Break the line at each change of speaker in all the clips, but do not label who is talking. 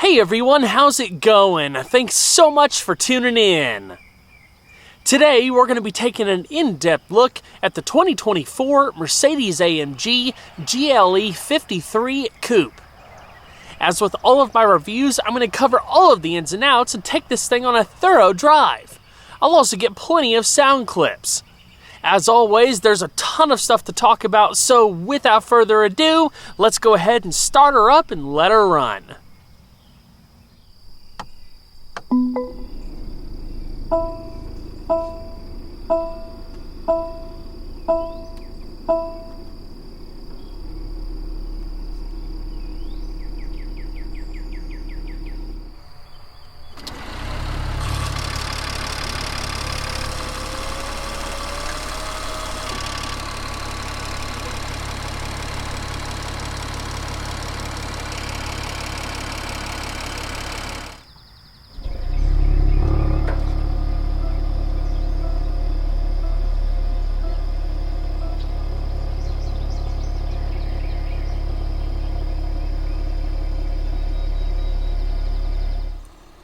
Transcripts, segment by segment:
Hey everyone, how's it going? Thanks so much for tuning in. Today we're going to be taking an in-depth look at the 2024 Mercedes-AMG GLE 53 Coupe. As with all of my reviews, I'm going to cover all of the ins and outs and take this thing on a thorough drive. I'll also get plenty of sound clips. As always, there's a ton of stuff to talk about, so without further ado, let's go ahead and start her up and let her run.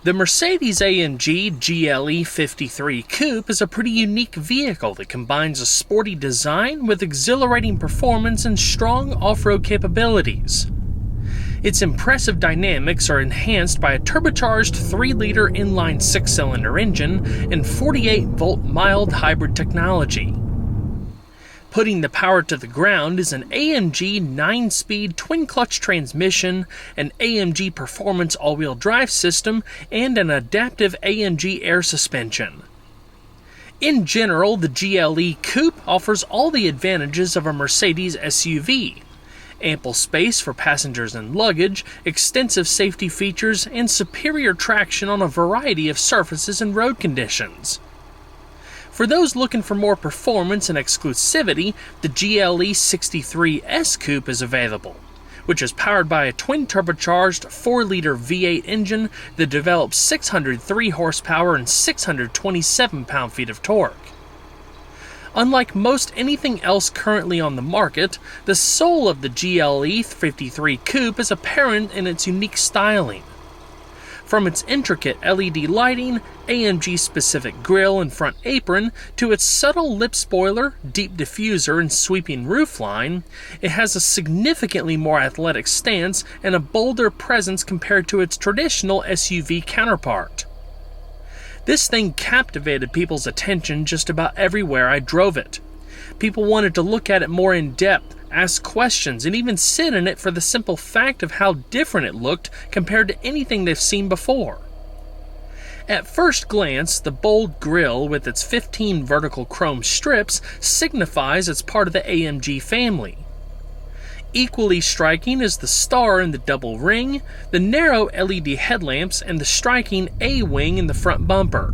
The Mercedes-AMG GLE 53 Coupe is a pretty unique vehicle that combines a sporty design with exhilarating performance and strong off-road capabilities. Its impressive dynamics are enhanced by a turbocharged 3-liter inline 6-cylinder engine and 48-volt mild hybrid technology. Putting the power to the ground is an AMG 9-speed twin-clutch transmission, an AMG Performance all-wheel drive system, and an adaptive AMG air suspension. In general, the GLE Coupe offers all the advantages of a Mercedes SUV. Ample space for passengers and luggage, extensive safety features, and superior traction on a variety of surfaces and road conditions. For those looking for more performance and exclusivity, the GLE 63S Coupe is available, which is powered by a twin-turbocharged 4-liter V8 engine that develops 603 horsepower and 627 pound-feet of torque. Unlike most anything else currently on the market, the soul of the GLE 53 Coupe is apparent in its unique styling. From its intricate LED lighting, AMG-specific grille and front apron, to its subtle lip spoiler, deep diffuser, and sweeping roofline, it has a significantly more athletic stance and a bolder presence compared to its traditional SUV counterpart. This thing captivated people's attention just about everywhere I drove it. People wanted to look at it more in depth, ask questions, and even sit in it for the simple fact of how different it looked compared to anything they've seen before. At first glance, the bold grille with its 15 vertical chrome strips signifies it's part of the AMG family. Equally striking is the star in the double ring, the narrow LED headlamps, and the striking A-wing in the front bumper.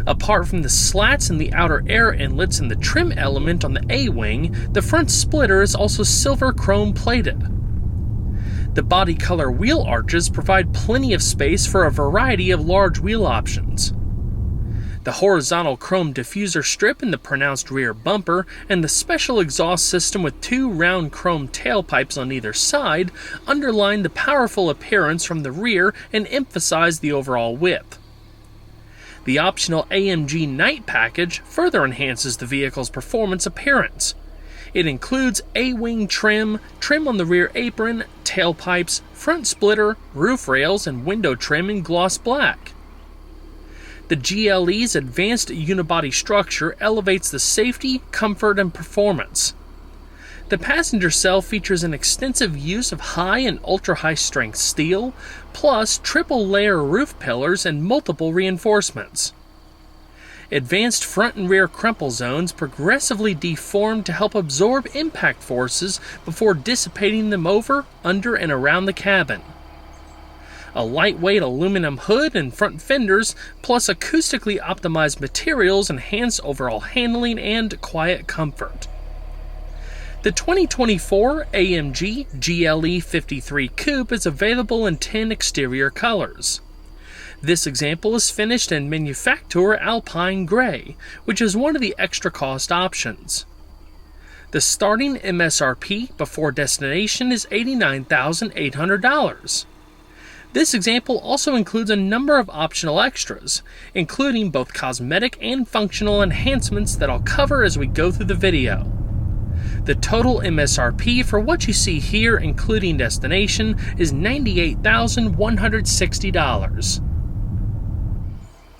Apart from the slats in the outer air inlets and the trim element on the A-wing, the front splitter is also silver chrome plated. The body color wheel arches provide plenty of space for a variety of large wheel options. The horizontal chrome diffuser strip in the pronounced rear bumper and the special exhaust system with 2 round chrome tailpipes on either side underline the powerful appearance from the rear and emphasize the overall width. The optional AMG Night package further enhances the vehicle's performance appearance. It includes A-wing trim, trim on the rear apron, tailpipes, front splitter, roof rails, and window trim in gloss black. The GLE's advanced unibody structure elevates the safety, comfort, and performance. The passenger cell features an extensive use of high and ultra-high strength steel, plus triple-layer roof pillars and multiple reinforcements. Advanced front and rear crumple zones progressively deform to help absorb impact forces before dissipating them over, under, and around the cabin. A lightweight aluminum hood and front fenders, plus acoustically optimized materials enhance overall handling and quiet comfort. The 2024 AMG GLE 53 Coupe is available in 10 exterior colors. This example is finished in Manufacture Alpine Gray, which is one of the extra cost options. The starting MSRP before destination is $89,800. This example also includes a number of optional extras, including both cosmetic and functional enhancements that I'll cover as we go through the video. The total MSRP for what you see here, including destination, is $98,160.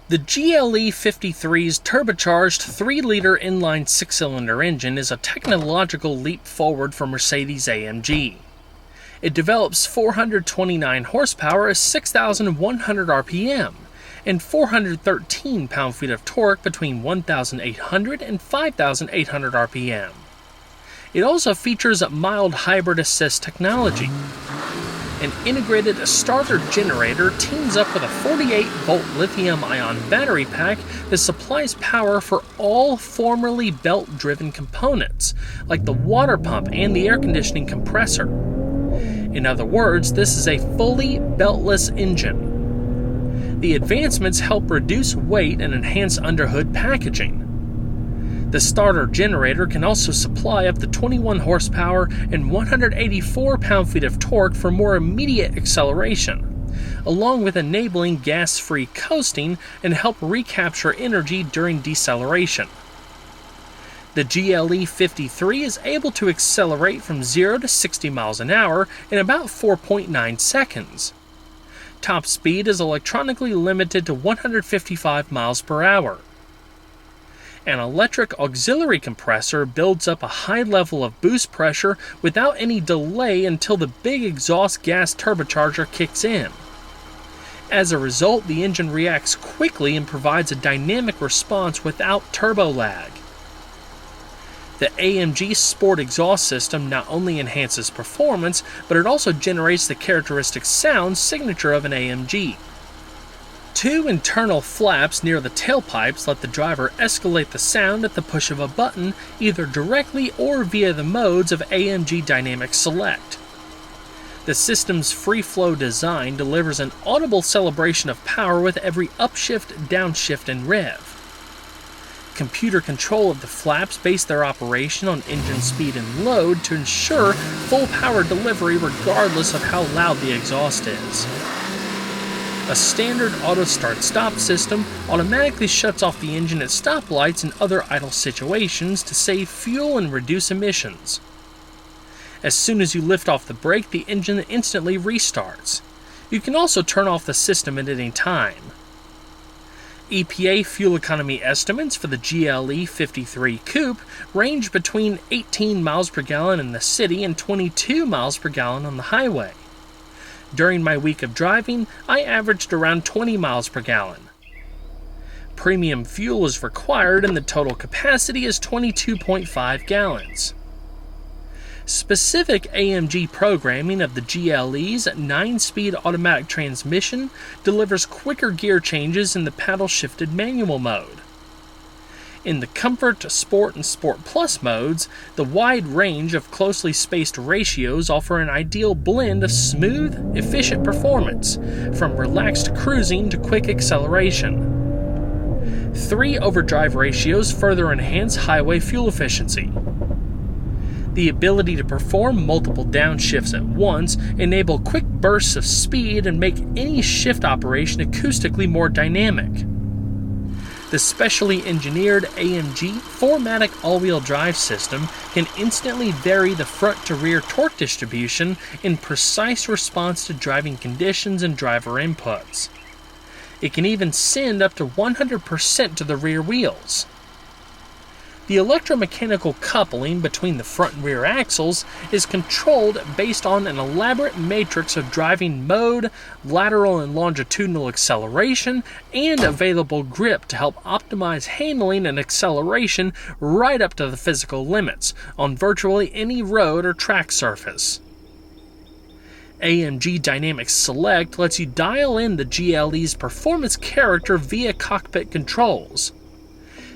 The GLE 53's turbocharged 3-liter inline 6-cylinder engine is a technological leap forward for Mercedes-AMG. It develops 429 horsepower at 6,100 RPM and 413 pound-feet of torque between 1,800 and 5,800 RPM. It also features mild hybrid assist technology. An integrated starter generator teams up with a 48-volt lithium-ion battery pack that supplies power for all formerly belt-driven components, like the water pump and the air conditioning compressor. In other words, this is a fully beltless engine. The advancements help reduce weight and enhance underhood packaging. The starter generator can also supply up to 21 horsepower and 184 pound-feet of torque for more immediate acceleration, along with enabling gas-free coasting and help recapture energy during deceleration. The GLE 53 is able to accelerate from 0 to 60 miles an hour in about 4.9 seconds. Top speed is electronically limited to 155 miles per hour. An electric auxiliary compressor builds up a high level of boost pressure without any delay until the big exhaust gas turbocharger kicks in. As a result, the engine reacts quickly and provides a dynamic response without turbo lag. The AMG Sport exhaust system not only enhances performance, but it also generates the characteristic sound signature of an AMG. 2 internal flaps near the tailpipes let the driver escalate the sound at the push of a button, either directly or via the modes of AMG Dynamic Select. The system's free-flow design delivers an audible celebration of power with every upshift, downshift, and rev. Computer control of the flaps base their operation on engine speed and load to ensure full power delivery regardless of how loud the exhaust is. A standard auto start-stop system automatically shuts off the engine at stoplights and other idle situations to save fuel and reduce emissions. As soon as you lift off the brake, the engine instantly restarts. You can also turn off the system at any time. EPA fuel economy estimates for the GLE 53 Coupe range between 18 miles per gallon in the city and 22 miles per gallon on the highway. During my week of driving, I averaged around 20 miles per gallon. Premium fuel is required and the total capacity is 22.5 gallons. Specific AMG programming of the GLE's 9-speed automatic transmission delivers quicker gear changes in the paddle-shifted manual mode. In the Comfort, Sport, and Sport Plus modes, the wide range of closely spaced ratios offer an ideal blend of smooth, efficient performance, from relaxed cruising to quick acceleration. 3 overdrive ratios further enhance highway fuel efficiency. The ability to perform multiple downshifts at once enable quick bursts of speed and make any shift operation acoustically more dynamic. The specially engineered AMG 4MATIC all-wheel drive system can instantly vary the front-to-rear torque distribution in precise response to driving conditions and driver inputs. It can even send up to 100% to the rear wheels. The electromechanical coupling between the front and rear axles is controlled based on an elaborate matrix of driving mode, lateral and longitudinal acceleration, and available grip to help optimize handling and acceleration right up to the physical limits on virtually any road or track surface. AMG Dynamic Select lets you dial in the GLE's performance character via cockpit controls.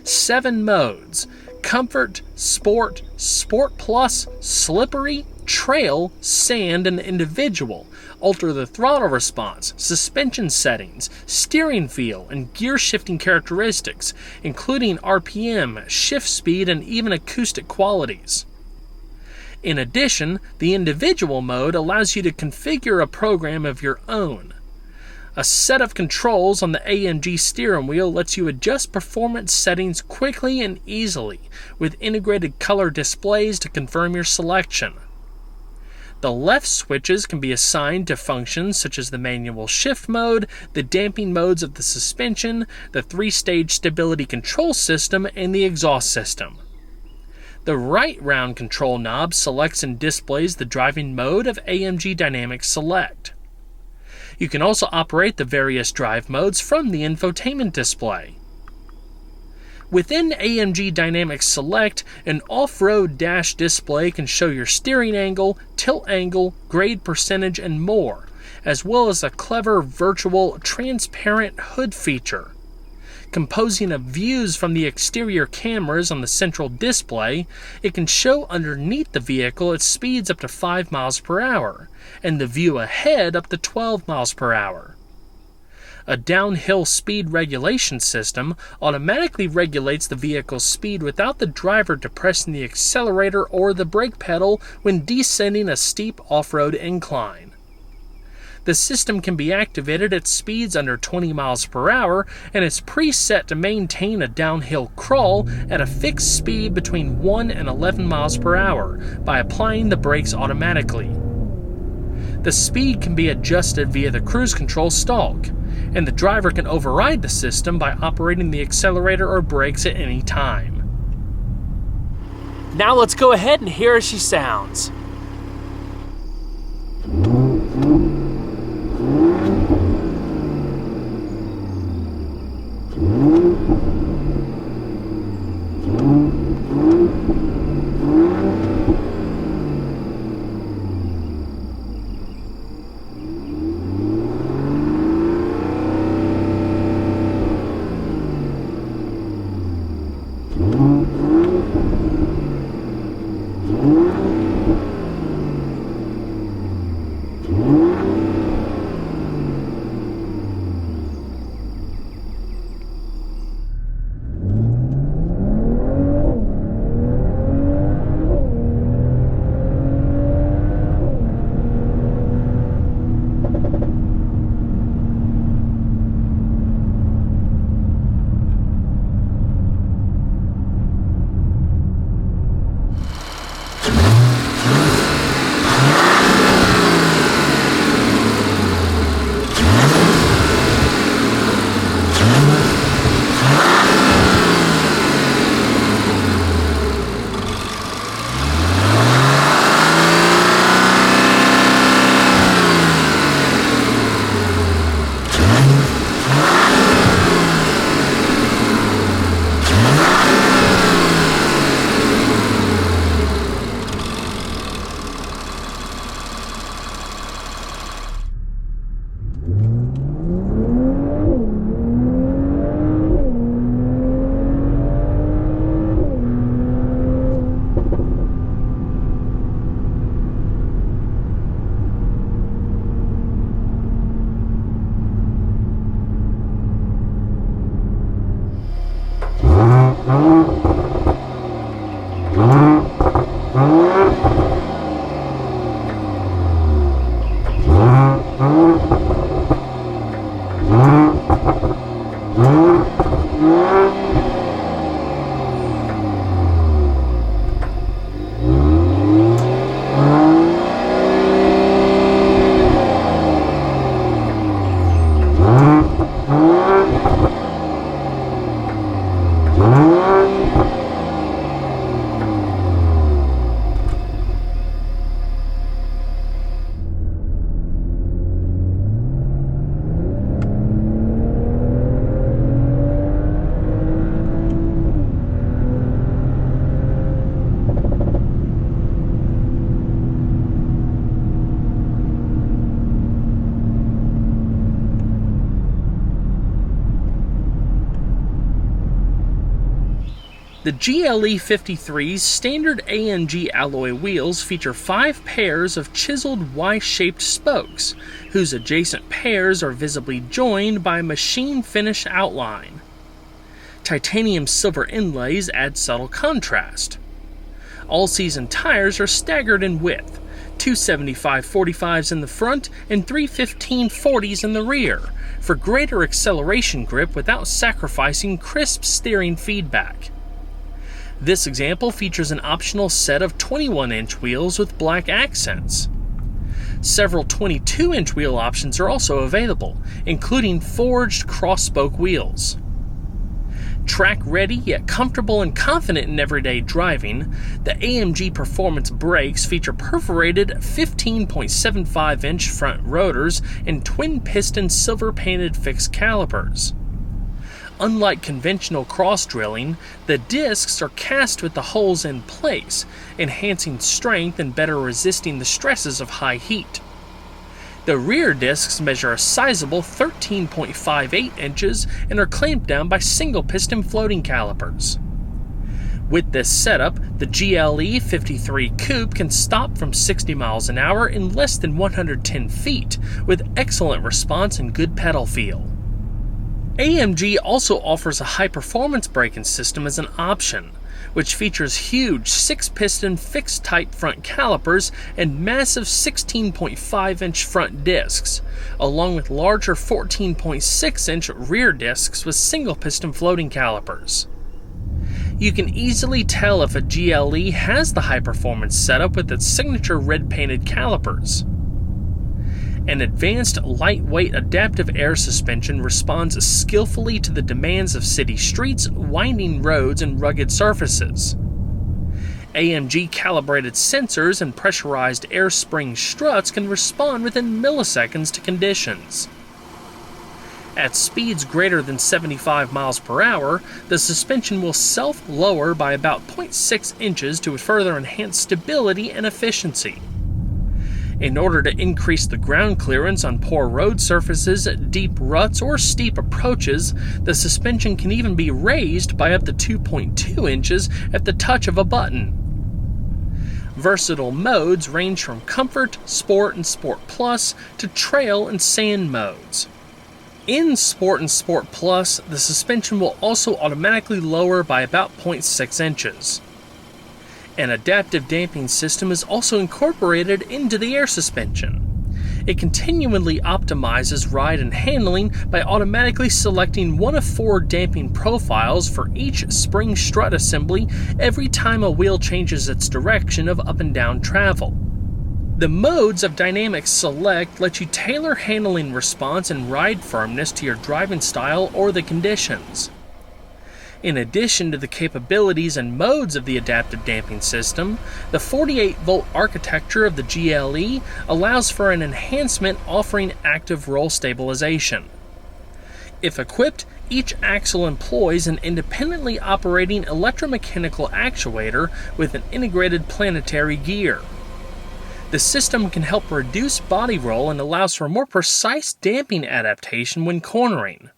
7 modes: Comfort, Sport, Sport Plus, Slippery, Trail, Sand, and Individual alter the throttle response, suspension settings, steering feel, and gear shifting characteristics, including RPM, shift speed, and even acoustic qualities. In addition, the Individual mode allows you to configure a program of your own. A set of controls on the AMG steering wheel lets you adjust performance settings quickly and easily, with integrated color displays to confirm your selection. The left switches can be assigned to functions such as the manual shift mode, the damping modes of the suspension, the 3-stage stability control system, and the exhaust system. The right round control knob selects and displays the driving mode of AMG Dynamic Select. You can also operate the various drive modes from the infotainment display. Within AMG Dynamic Select, an off-road dash display can show your steering angle, tilt angle, grade percentage, and more, as well as a clever virtual transparent hood feature. Composing of views from the exterior cameras on the central display, it can show underneath the vehicle at speeds up to 5 miles per hour, and the view ahead up to 12 miles per hour. A downhill speed regulation system automatically regulates the vehicle's speed without the driver depressing the accelerator or the brake pedal when descending a steep off-road incline. The system can be activated at speeds under 20 miles per hour and is preset to maintain a downhill crawl at a fixed speed between 1 and 11 miles per hour by applying the brakes automatically. The speed can be adjusted via the cruise control stalk, and the driver can override the system by operating the accelerator or brakes at any time. Now let's go ahead and hear how she sounds. The GLE 53's standard AMG alloy wheels feature 5 pairs of chiseled Y-shaped spokes, whose adjacent pairs are visibly joined by a machine finish outline. Titanium silver inlays add subtle contrast. All-season tires are staggered in width, two 75/45s in the front, and three 15/40s in the rear, for greater acceleration grip without sacrificing crisp steering feedback. This example features an optional set of 21-inch wheels with black accents. Several 22-inch wheel options are also available, including forged cross-spoke wheels. Track-ready yet comfortable and confident in everyday driving, the AMG Performance brakes feature perforated 15.75-inch front rotors and twin-piston silver-painted fixed calipers. Unlike conventional cross-drilling, the discs are cast with the holes in place, enhancing strength and better resisting the stresses of high heat. The rear discs measure a sizable 13.58 inches and are clamped down by single-piston floating calipers. With this setup, the GLE 53 Coupe can stop from 60 miles an hour in less than 110 feet, with excellent response and good pedal feel. AMG also offers a high-performance braking system as an option, which features huge 6-piston fixed-type front calipers and massive 16.5-inch front discs, along with larger 14.6-inch rear discs with single-piston floating calipers. You can easily tell if a GLE has the high-performance setup with its signature red-painted calipers. An advanced, lightweight adaptive air suspension responds skillfully to the demands of city streets, winding roads, and rugged surfaces. AMG calibrated sensors and pressurized air spring struts can respond within milliseconds to conditions. At speeds greater than 75 miles per hour, the suspension will self-lower by about 0.6 inches to further enhance stability and efficiency. In order to increase the ground clearance on poor road surfaces, deep ruts, or steep approaches, the suspension can even be raised by up to 2.2 inches at the touch of a button. Versatile modes range from Comfort, Sport, and Sport Plus to Trail and Sand modes. In Sport and Sport Plus, the suspension will also automatically lower by about 0.6 inches. An adaptive damping system is also incorporated into the air suspension. It continually optimizes ride and handling by automatically selecting one of 4 damping profiles for each spring strut assembly every time a wheel changes its direction of up and down travel. The modes of Dynamic Select let you tailor handling response and ride firmness to your driving style or the conditions. In addition to the capabilities and modes of the adaptive damping system, the 48-volt architecture of the GLE allows for an enhancement offering active roll stabilization. If equipped, each axle employs an independently operating electromechanical actuator with an integrated planetary gear. The system can help reduce body roll and allows for more precise damping adaptation when cornering.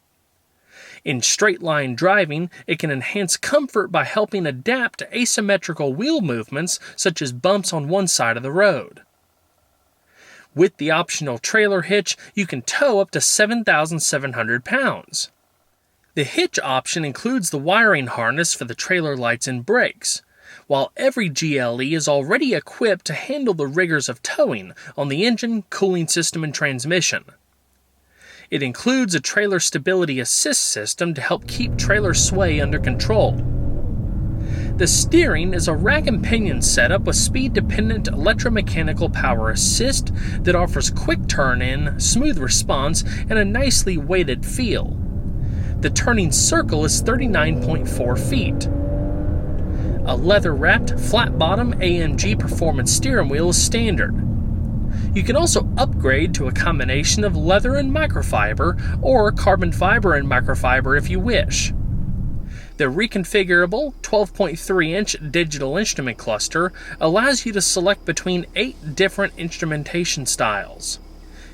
In straight-line driving, it can enhance comfort by helping adapt to asymmetrical wheel movements such as bumps on one side of the road. With the optional trailer hitch, you can tow up to 7,700 pounds. The hitch option includes the wiring harness for the trailer lights and brakes, while every GLE is already equipped to handle the rigors of towing on the engine, cooling system, and transmission. It includes a trailer stability assist system to help keep trailer sway under control. The steering is a rack and pinion setup with speed-dependent electromechanical power assist that offers quick turn-in, smooth response, and a nicely weighted feel. The turning circle is 39.4 feet. A leather-wrapped, flat-bottom AMG Performance steering wheel is standard. You can also upgrade to a combination of leather and microfiber, or carbon fiber and microfiber if you wish. The reconfigurable 12.3-inch digital instrument cluster allows you to select between 8 different instrumentation styles: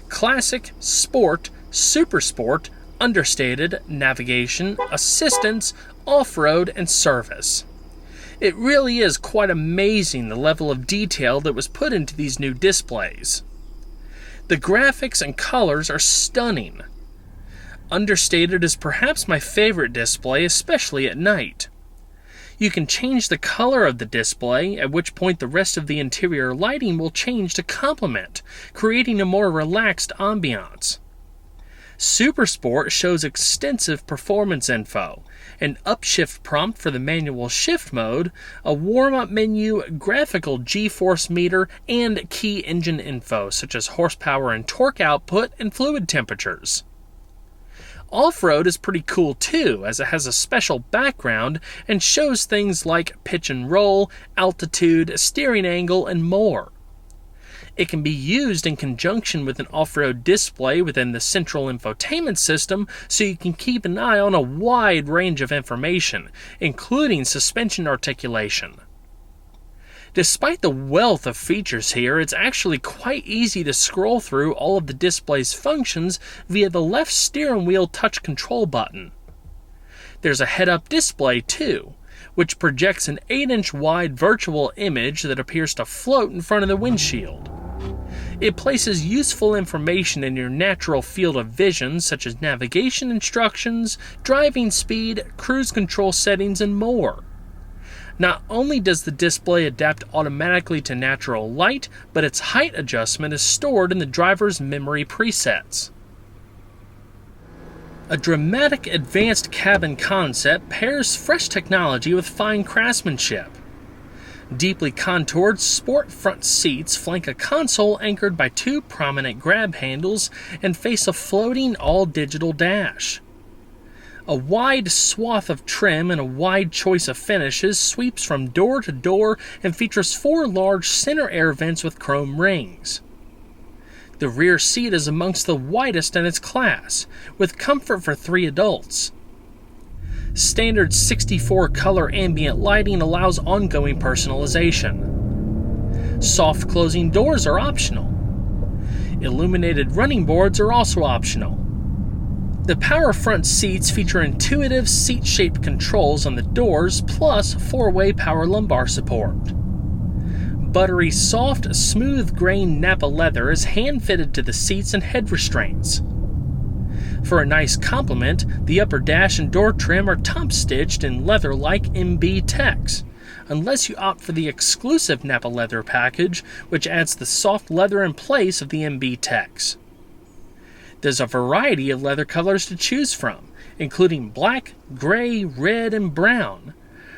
Classic, Sport, Super Sport, Understated, Navigation, Assistance, Off-Road, and Service. It really is quite amazing the level of detail that was put into these new displays. The graphics and colors are stunning. Understated is perhaps my favorite display, especially at night. You can change the color of the display, at which point the rest of the interior lighting will change to complement, creating a more relaxed ambiance. Super Sport shows extensive performance info, an upshift prompt for the manual shift mode, a warm-up menu, graphical G-force meter, and key engine info such as horsepower and torque output and fluid temperatures. Off-road is pretty cool too, as it has a special background and shows things like pitch and roll, altitude, steering angle, and more. It can be used in conjunction with an off-road display within the central infotainment system, so you can keep an eye on a wide range of information, including suspension articulation. Despite the wealth of features here, it's actually quite easy to scroll through all of the display's functions via the left steering wheel touch control button. There's a head-up display too, which projects an 8-inch wide virtual image that appears to float in front of the windshield. It places useful information in your natural field of vision, such as navigation instructions, driving speed, cruise control settings, and more. Not only does the display adapt automatically to natural light, but its height adjustment is stored in the driver's memory presets. A dramatic advanced cabin concept pairs fresh technology with fine craftsmanship. Deeply contoured sport front seats flank a console anchored by two prominent grab handles and face a floating all-digital dash. A wide swath of trim and a wide choice of finishes sweeps from door to door and features 4 large center air vents with chrome rings. The rear seat is amongst the widest in its class, with comfort for 3 adults. Standard 64-color ambient lighting allows ongoing personalization. Soft closing doors are optional. Illuminated running boards are also optional. The power front seats feature intuitive seat-shaped controls on the doors, plus 4-way power lumbar support. Buttery soft, smooth-grain Nappa leather is hand-fitted to the seats and head restraints. For a nice complement, the upper dash and door trim are top-stitched in leather-like MB Tex, unless you opt for the exclusive Nappa leather package, which adds the soft leather in place of the MB Tex. There's a variety of leather colors to choose from, including black, gray, red, and brown.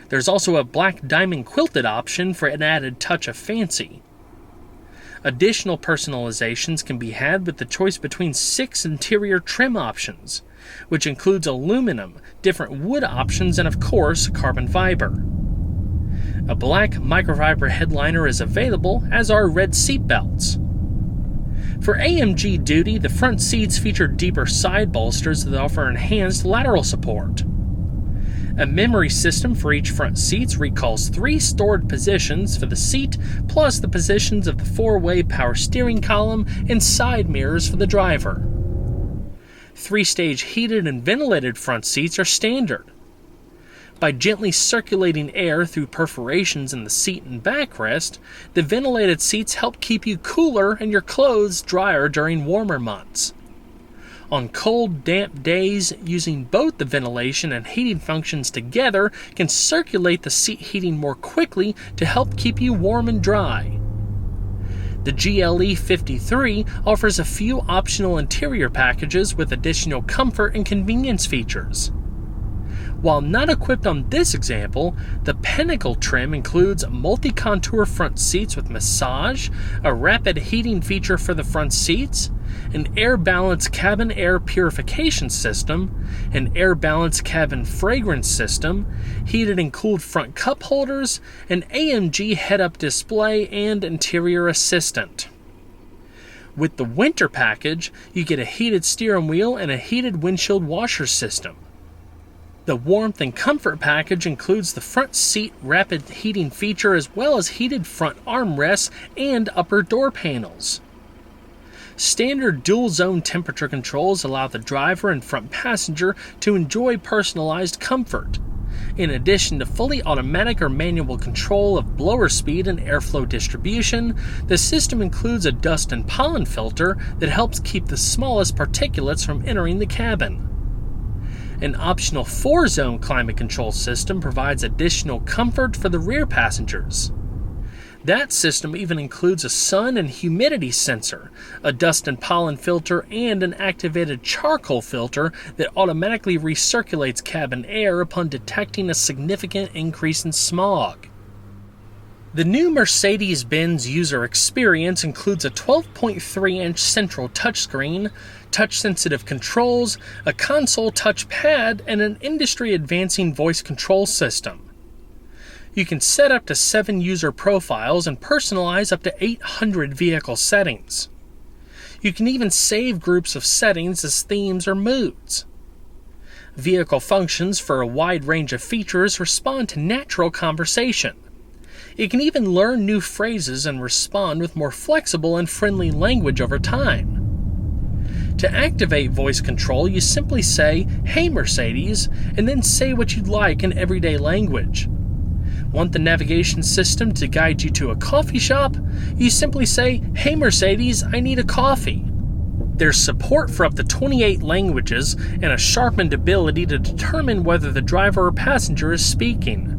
There's also a black diamond quilted option for an added touch of fancy. Additional personalizations can be had with the choice between 6 interior trim options, which includes aluminum, different wood options, and of course, carbon fiber. A black microfiber headliner is available, as are red seat belts. For AMG duty, the front seats feature deeper side bolsters that offer enhanced lateral support. A memory system for each front seat recalls 3 stored positions for the seat, plus the positions of the 4-way power steering column and side mirrors for the driver. 3-stage heated and ventilated front seats are standard. By gently circulating air through perforations in the seat and backrest, the ventilated seats help keep you cooler and your clothes drier during warmer months. On cold, damp days, using both the ventilation and heating functions together can circulate the seat heating more quickly to help keep you warm and dry. The GLE 53 offers a few optional interior packages with additional comfort and convenience features. While not equipped on this example, the Pinnacle trim includes multi-contour front seats with massage, a rapid heating feature for the front seats, an Air Balance cabin air purification system, an Air Balance cabin fragrance system, heated and cooled front cup holders, an AMG head-up display, and interior assistant. With the winter package, you get a heated steering wheel and a heated windshield washer system. The warmth and comfort package includes the front seat rapid heating feature as well as heated front armrests and upper door panels. Standard dual-zone temperature controls allow the driver and front passenger to enjoy personalized comfort. In addition to fully automatic or manual control of blower speed and airflow distribution, the system includes a dust and pollen filter that helps keep the smallest particulates from entering the cabin. An optional 4-zone climate control system provides additional comfort for the rear passengers. That system even includes a sun and humidity sensor, a dust and pollen filter, and an activated charcoal filter that automatically recirculates cabin air upon detecting a significant increase in smog. The new Mercedes-Benz user experience includes a 12.3-inch central touchscreen, touch-sensitive controls, a console touchpad, and an industry-advancing voice control system. You can set up to 7 user profiles and personalize up to 800 vehicle settings. You can even save groups of settings as themes or moods. Vehicle functions for a wide range of features respond to natural conversation. It can even learn new phrases and respond with more flexible and friendly language over time. To activate voice control, you simply say, "Hey Mercedes," and then say what you'd like in everyday language. Want the navigation system to guide you to a coffee shop? You simply say, "Hey Mercedes, I need a coffee." There's support for up to 28 languages and a sharpened ability to determine whether the driver or passenger is speaking.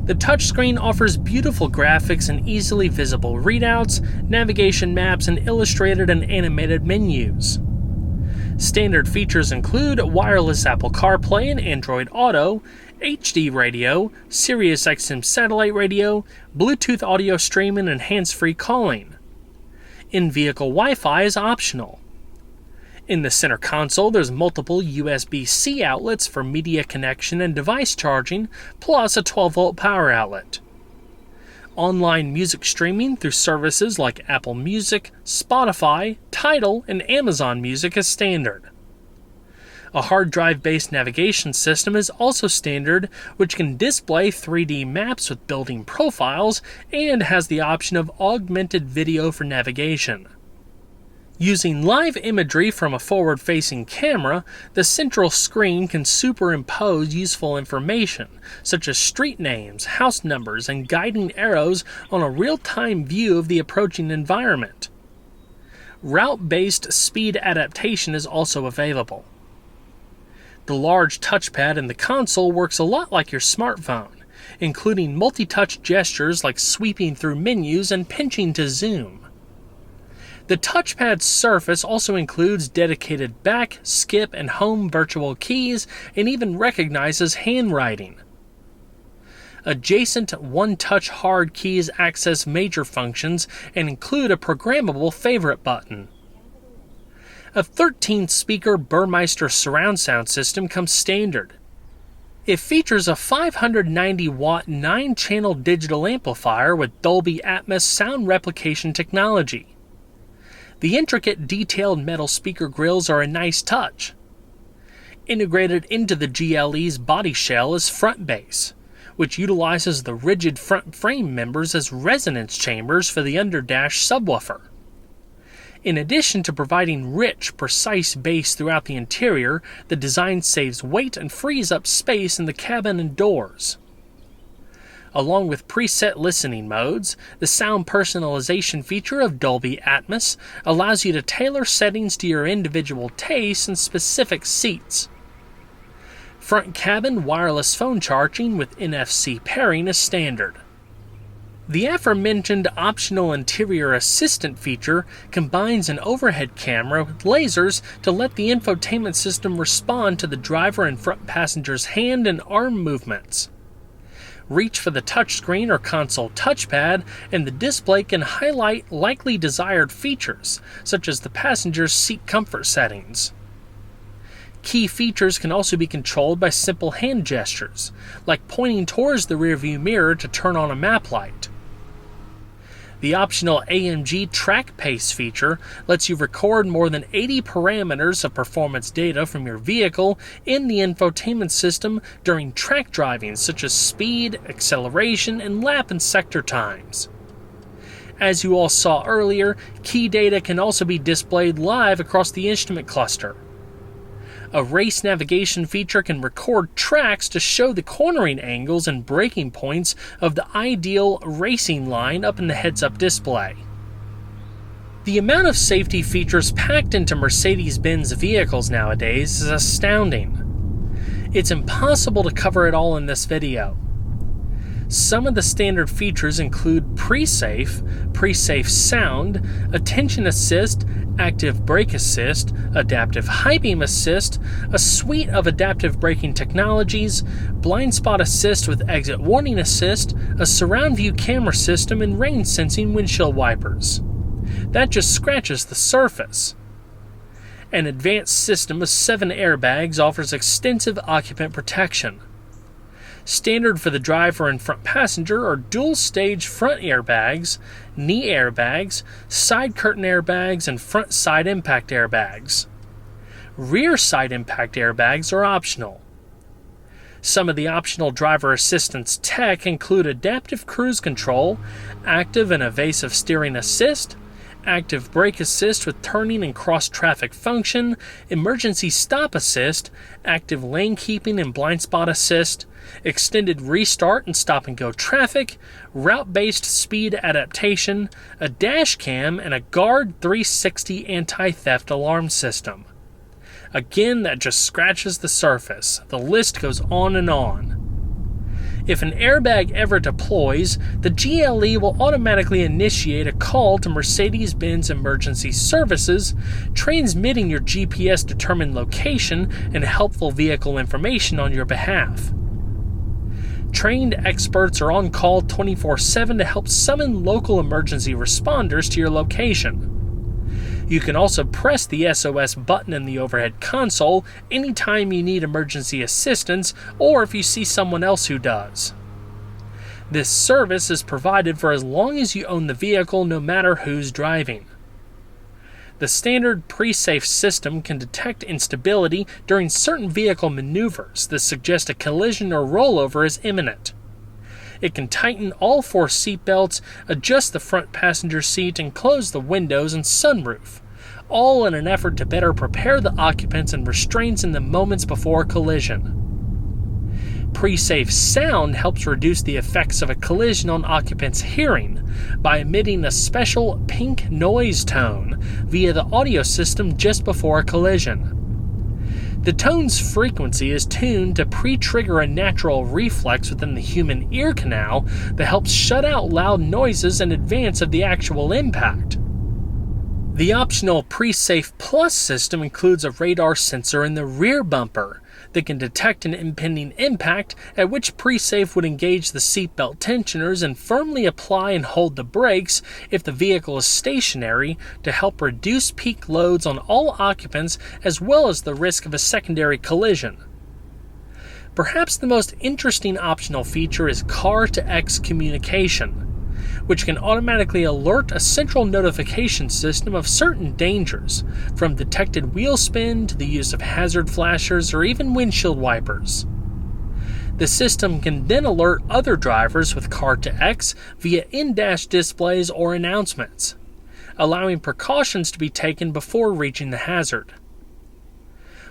The touchscreen offers beautiful graphics and easily visible readouts, navigation maps, and illustrated and animated menus. Standard features include wireless Apple CarPlay and Android Auto, HD radio, Sirius XM satellite radio, Bluetooth audio streaming, and hands-free calling. In-vehicle Wi-Fi is optional. In the center console, there's multiple USB-C outlets for media connection and device charging, plus a 12-volt power outlet. Online music streaming through services like Apple Music, Spotify, Tidal, and Amazon Music is standard. A hard drive-based navigation system is also standard, which can display 3D maps with building profiles and has the option of augmented video for navigation. Using live imagery from a forward-facing camera, the central screen can superimpose useful information, such as street names, house numbers, and guiding arrows on a real-time view of the approaching environment. Route-based speed adaptation is also available. The large touchpad in the console works a lot like your smartphone, including multi-touch gestures like sweeping through menus and pinching to zoom. The touchpad surface also includes dedicated back, skip, and home virtual keys, and even recognizes handwriting. Adjacent one-touch hard keys access major functions and include a programmable favorite button. A 13-speaker Burmeister surround sound system comes standard. It features a 590-watt 9-channel digital amplifier with Dolby Atmos sound replication technology. The intricate detailed metal speaker grills are a nice touch. Integrated into the GLE's body shell is front bass, which utilizes the rigid front frame members as resonance chambers for the underdash subwoofer. In addition to providing rich, precise bass throughout the interior, the design saves weight and frees up space in the cabin and doors. Along with preset listening modes, the sound personalization feature of Dolby Atmos allows you to tailor settings to your individual tastes and specific seats. Front cabin wireless phone charging with NFC pairing is standard. The aforementioned optional interior assistant feature combines an overhead camera with lasers to let the infotainment system respond to the driver and front passenger's hand and arm movements. Reach for the touchscreen or console touchpad, and the display can highlight likely desired features, such as the passenger's seat comfort settings. Key features can also be controlled by simple hand gestures, like pointing towards the rearview mirror to turn on a map light. The optional AMG Track Pace feature lets you record more than 80 parameters of performance data from your vehicle in the infotainment system during track driving, such as speed, acceleration, and lap and sector times. As you all saw earlier, key data can also be displayed live across the instrument cluster. A race navigation feature can record tracks to show the cornering angles and braking points of the ideal racing line up in the heads-up display. The amount of safety features packed into Mercedes-Benz vehicles nowadays is astounding. It's impossible to cover it all in this video. Some of the standard features include pre-safe sound, attention assist, active brake assist, adaptive high beam assist, a suite of adaptive braking technologies, blind spot assist with exit warning assist, a surround view camera system, and rain sensing windshield wipers. That just scratches the surface. An advanced system of 7 airbags offers extensive occupant protection. Standard for the driver and front passenger are dual-stage front airbags, knee airbags, side curtain airbags, and front side impact airbags. Rear side impact airbags are optional. Some of the optional driver assistance tech include adaptive cruise control, active and evasive steering assist, active brake assist with turning and cross-traffic function, emergency stop assist, active lane keeping and blind spot assist, extended restart and stop-and-go traffic, route-based speed adaptation, a dash cam, and a Guard 360 anti-theft alarm system. Again, that just scratches the surface. The list goes on and on. If an airbag ever deploys, the GLE will automatically initiate a call to Mercedes-Benz Emergency Services, transmitting your GPS-determined location and helpful vehicle information on your behalf. Trained experts are on call 24/7 to help summon local emergency responders to your location. You can also press the SOS button in the overhead console anytime you need emergency assistance or if you see someone else who does. This service is provided for as long as you own the vehicle, no matter who's driving. The standard pre-safe system can detect instability during certain vehicle maneuvers that suggest a collision or rollover is imminent. It can tighten all 4 seatbelts, adjust the front passenger seat, and close the windows and sunroof, all in an effort to better prepare the occupants and restraints in the moments before a collision. Pre-safe sound helps reduce the effects of a collision on occupants' hearing by emitting a special pink noise tone via the audio system just before a collision. The tone's frequency is tuned to pre-trigger a natural reflex within the human ear canal that helps shut out loud noises in advance of the actual impact. The optional Pre-Safe Plus system includes a radar sensor in the rear bumper that can detect an impending impact, at which Pre-Safe would engage the seatbelt tensioners and firmly apply and hold the brakes if the vehicle is stationary to help reduce peak loads on all occupants as well as the risk of a secondary collision. Perhaps the most interesting optional feature is car-to-X communication, which can automatically alert a central notification system of certain dangers, from detected wheel spin to the use of hazard flashers or even windshield wipers. The system can then alert other drivers with car-to-X via in-dash displays or announcements, allowing precautions to be taken before reaching the hazard.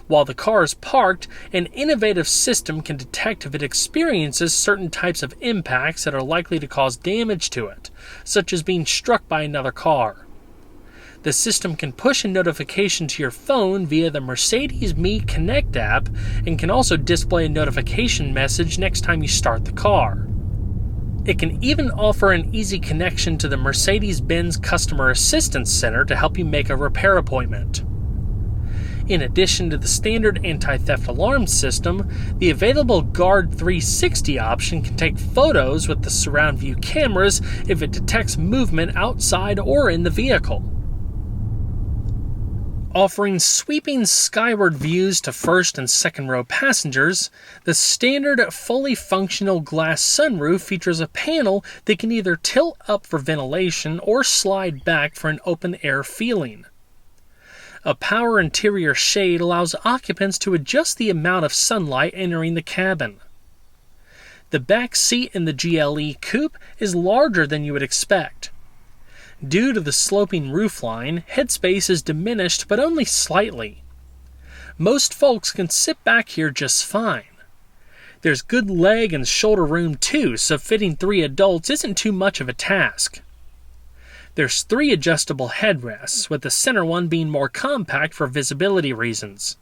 While the car is parked, an innovative system can detect if it experiences certain types of impacts that are likely to cause damage to it, such as being struck by another car. The system can push a notification to your phone via the Mercedes-Me Connect app and can also display a notification message next time you start the car. It can even offer an easy connection to the Mercedes-Benz Customer Assistance Center to help you make a repair appointment. In addition to the standard anti-theft alarm system, the available Guard 360 option can take photos with the surround view cameras if it detects movement outside or in the vehicle. Offering sweeping skyward views to first and second row passengers, the standard fully functional glass sunroof features a panel that can either tilt up for ventilation or slide back for an open air feeling. A power interior shade allows occupants to adjust the amount of sunlight entering the cabin. The back seat in the GLE Coupe is larger than you would expect. Due to the sloping roofline, headspace is diminished but only slightly. Most folks can sit back here just fine. There's good leg and shoulder room too, so fitting 3 adults isn't too much of a task. There's 3 adjustable headrests, with the center one being more compact for visibility reasons.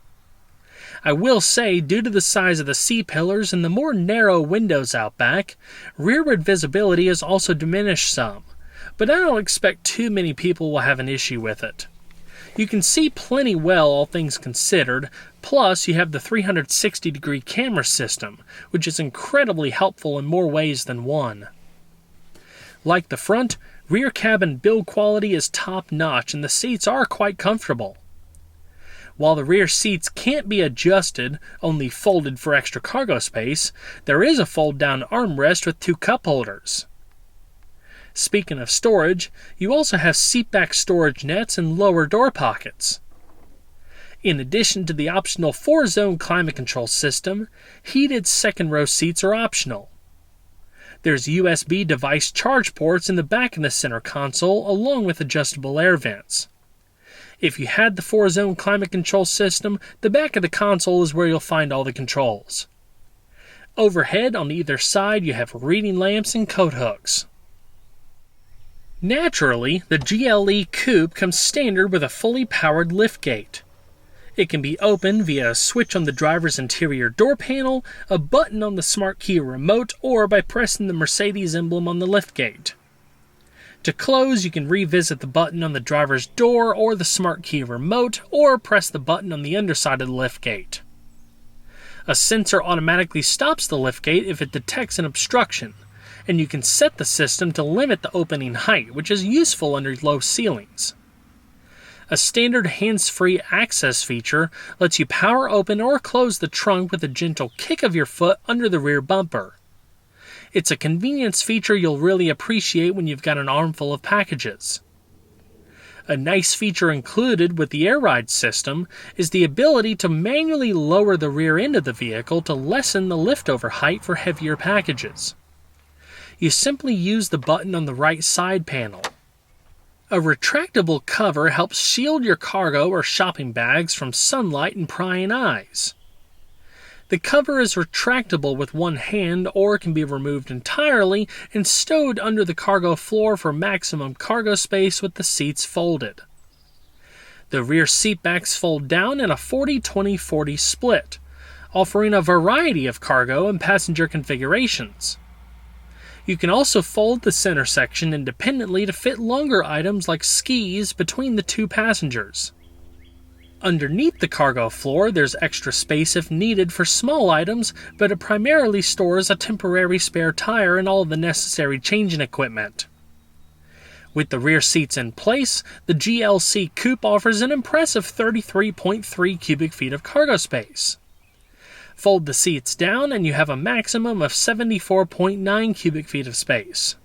I will say, due to the size of the C-pillars and the more narrow windows out back, rearward visibility is also diminished some, but I don't expect too many people will have an issue with it. You can see plenty well, all things considered, plus you have the 360-degree camera system, which is incredibly helpful in more ways than one. Like the front, rear cabin build quality is top-notch and the seats are quite comfortable. While the rear seats can't be adjusted, only folded for extra cargo space, there is a fold-down armrest with 2 cup holders. Speaking of storage, you also have seatback storage nets and lower door pockets. In addition to the optional 4-zone climate control system, heated second-row seats are optional. There's USB device charge ports in the back of the center console along with adjustable air vents. If you had the 4-zone climate control system, the back of the console is where you'll find all the controls. Overhead on either side you have reading lamps and coat hooks. Naturally, the GLE Coupe comes standard with a fully powered liftgate. It can be opened via a switch on the driver's interior door panel, a button on the smart key remote, or by pressing the Mercedes emblem on the liftgate. To close, you can revisit the button on the driver's door or the smart key remote, or press the button on the underside of the liftgate. A sensor automatically stops the liftgate if it detects an obstruction, and you can set the system to limit the opening height, which is useful under low ceilings. A standard hands-free access feature lets you power open or close the trunk with a gentle kick of your foot under the rear bumper. It's a convenience feature you'll really appreciate when you've got an armful of packages. A nice feature included with the air ride system is the ability to manually lower the rear end of the vehicle to lessen the liftover height for heavier packages. You simply use the button on the right side panel. A retractable cover helps shield your cargo or shopping bags from sunlight and prying eyes. The cover is retractable with one hand or can be removed entirely and stowed under the cargo floor for maximum cargo space with the seats folded. The rear seatbacks fold down in a 40-20-40 split, offering a variety of cargo and passenger configurations. You can also fold the center section independently to fit longer items like skis between the 2 passengers. Underneath the cargo floor, there's extra space if needed for small items, but it primarily stores a temporary spare tire and all of the necessary changing equipment. With the rear seats in place, the GLC Coupe offers an impressive 33.3 cubic feet of cargo space. Fold the seats down and you have a maximum of 74.9 cubic feet of space.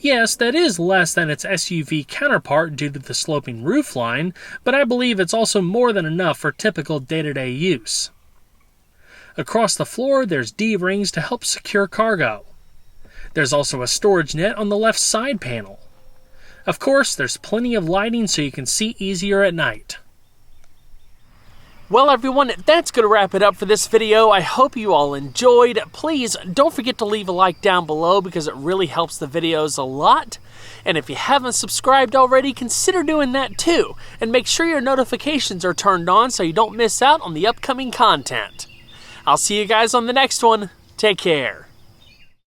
Yes, that is less than its SUV counterpart due to the sloping roofline, but I believe it's also more than enough for typical day-to-day use. Across the floor, there's D-rings to help secure cargo. There's also a storage net on the left side panel. Of course, there's plenty of lighting so you can see easier at night. Well everyone, that's going to wrap it up for this video. I hope you all enjoyed. Please don't forget to leave a like down below because it really helps the videos a lot. And if you haven't subscribed already, consider doing that too. And make sure your notifications are turned on so you don't miss out on the upcoming content. I'll see you guys on the next one. Take care.